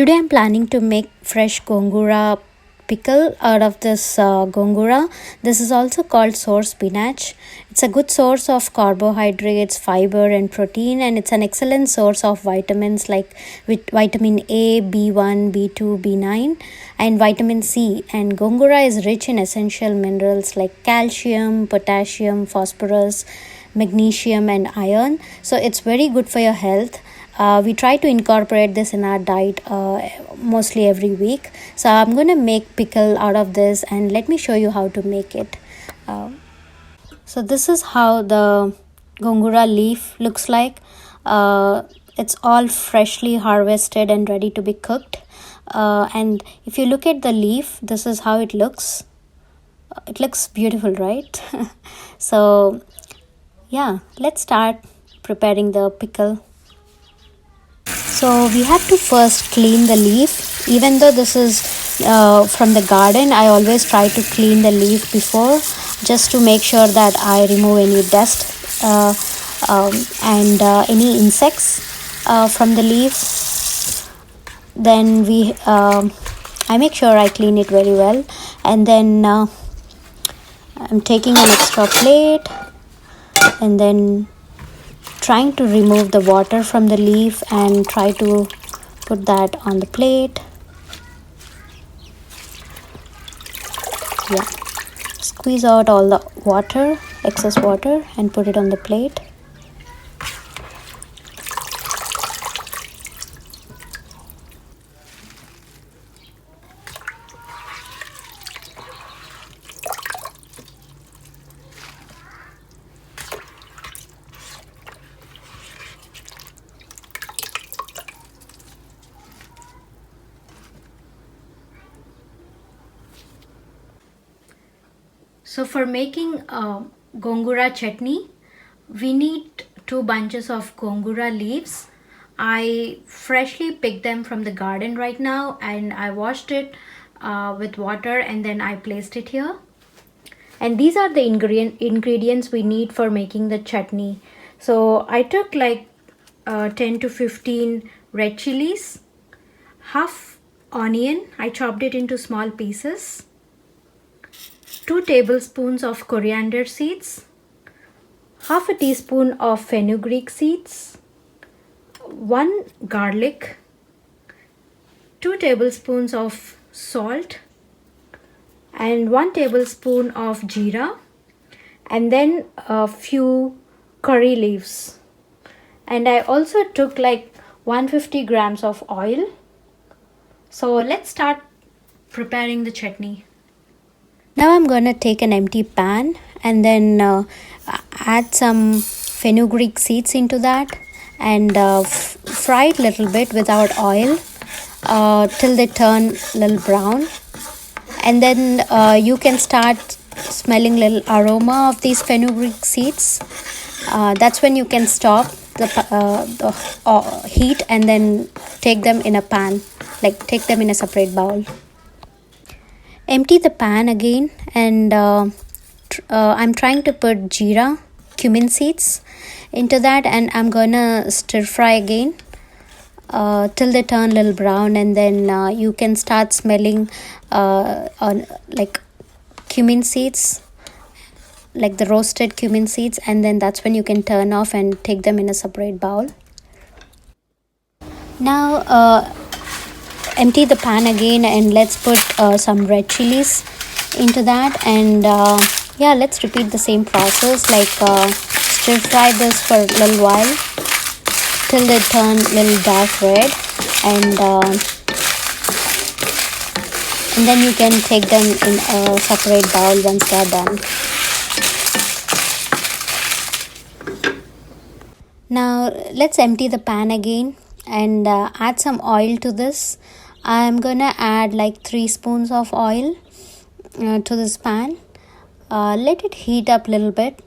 Today I'm planning to make fresh gongura pickle out of this gongura. This is also called sour spinach. It's a good source of carbohydrates, fiber and protein, and it's an excellent source of vitamins like with vitamin A, B1, B2, B9 and vitamin C. And gongura is rich in essential minerals like calcium, potassium, phosphorus, magnesium and iron. So it's very good for your health. We try to incorporate this in our diet mostly every week. So I'm going to make pickle out of this, and let me show you how to make it. So this is how the gongura leaf looks like. It's all freshly harvested and ready to be cooked. And if you look at the leaf, this is how it looks. It looks beautiful, right? So yeah, let's start preparing the pickle. So we have to first clean the leaf. Even though this is from the garden, I always try to clean the leaf before, just to make sure that I remove any dust and any insects from the leaf. Then I make sure I clean it very well, and then I'm taking an extra plate and then trying to remove the water from the leaf and try to put that on the plate. Yeah, squeeze out all the water, excess water, and put it on the plate. So for making gongura chutney, we need 2 bunches of gongura leaves. I freshly picked them from the garden right now, and I washed it with water, and then I placed it here. And these are the ingredients we need for making the chutney. So I took like 10 to 15 red chilies, half onion, I chopped it into small pieces, 2 tablespoons of coriander seeds, half a teaspoon of fenugreek seeds, 1 garlic, 2 tablespoons of salt, and 1 tablespoon of jeera, and then a few curry leaves. And I also took like 150 grams of oil. So let's start preparing the chutney. Now I'm gonna take an empty pan and then add some fenugreek seeds into that, and fry it a little bit without oil till they turn a little brown. And then you can start smelling little aroma of these fenugreek seeds. That's when you can stop the heat and then take them in a pan, like take them in a separate bowl. Empty the pan again, and I'm trying to put jeera, cumin seeds into that, and I'm gonna stir fry again till they turn a little brown, and then you can start smelling like cumin seeds, like the roasted cumin seeds, and then that's when you can turn off and take them in a separate bowl. Now empty the pan again, and let's put some red chilies into that, and yeah, let's repeat the same process, like stir fry this for a little while till they turn a little dark red, and then you can take them in a separate bowl once they are done. Now let's empty the pan again and add some oil to this. I'm gonna add like 3 spoons of oil to this pan. Let it heat up a little bit,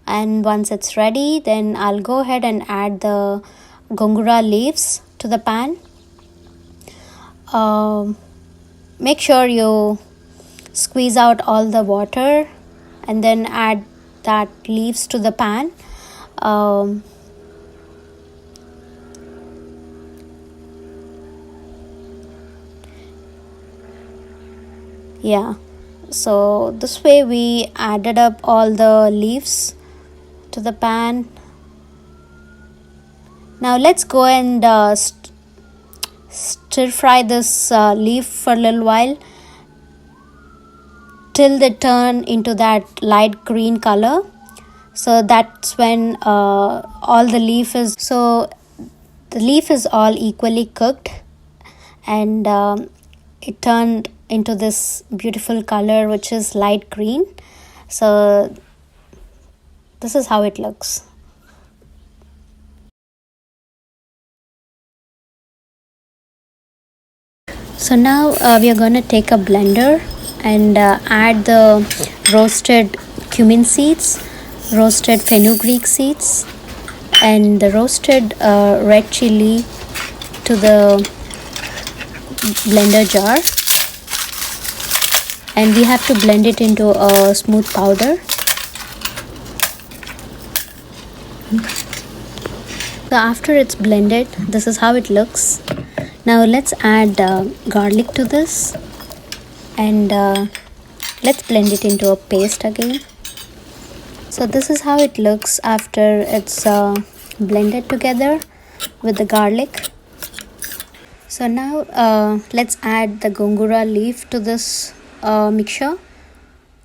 and once it's ready, then I'll go ahead and add the gongura leaves to the pan. Make sure you squeeze out all the water and then add that leaves to the pan. Yeah, so this way we added up all the leaves to the pan. Now let's go and stir fry this leaf for a little while till they turn into that light green color. So that's when all the leaf is, so the leaf is all equally cooked, and it turned into this beautiful color which is light green. So this is how it looks. So now we are going to take a blender and add the roasted cumin seeds, roasted fenugreek seeds, and the roasted red chili to the blender jar, and we have to blend it into a smooth powder. So after it's blended, this is how it looks. Now let's add garlic to this, and let's blend it into a paste again. So this is how it looks after it's blended together with the garlic. So now let's add the gongura leaf to this mixture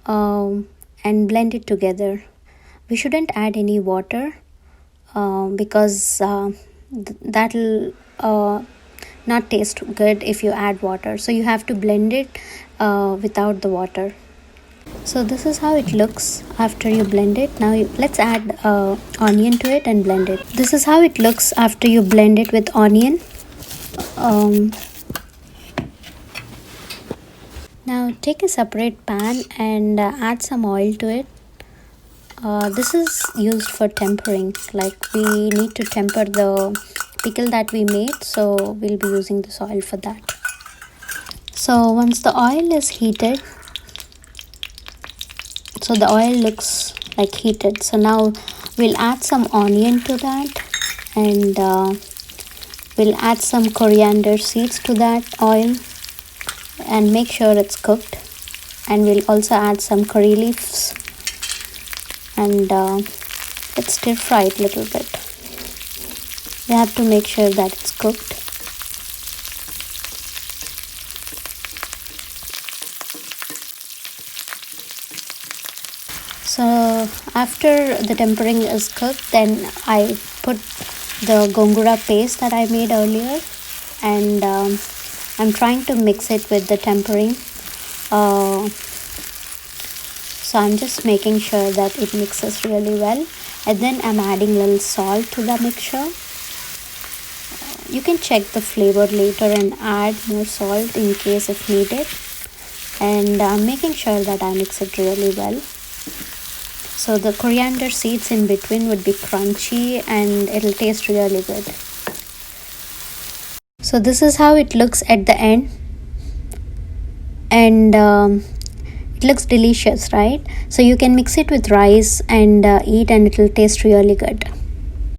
and blend it together. We shouldn't add any water because that'll not taste good if you add water. So you have to blend it without the water. So this is how it looks after you blend it. Now let's add onion to it and blend it. This is how it looks after you blend it with onion. Now take a separate pan and add some oil to it. This is used for tempering, like we need to temper the pickle that we made, so we'll be using this oil for that. So once the oil is heated, so the oil looks like heated, so now we'll add some onion to that, and we'll add some coriander seeds to that oil and make sure it's cooked. And we'll also add some curry leaves, and let's stir fry it a little bit. You have to make sure that it's cooked. So after the tempering is cooked, then I put the gongura paste that I made earlier, and I'm trying to mix it with the tempering. So I'm just making sure that it mixes really well, and then I'm adding a little salt to the mixture. You can check the flavor later and add more salt in case if needed, and I'm making sure that I mix it really well. So the coriander seeds in between would be crunchy and it'll taste really good. So this is how it looks at the end, and it looks delicious, right? So you can mix it with rice and eat, and it will taste really good.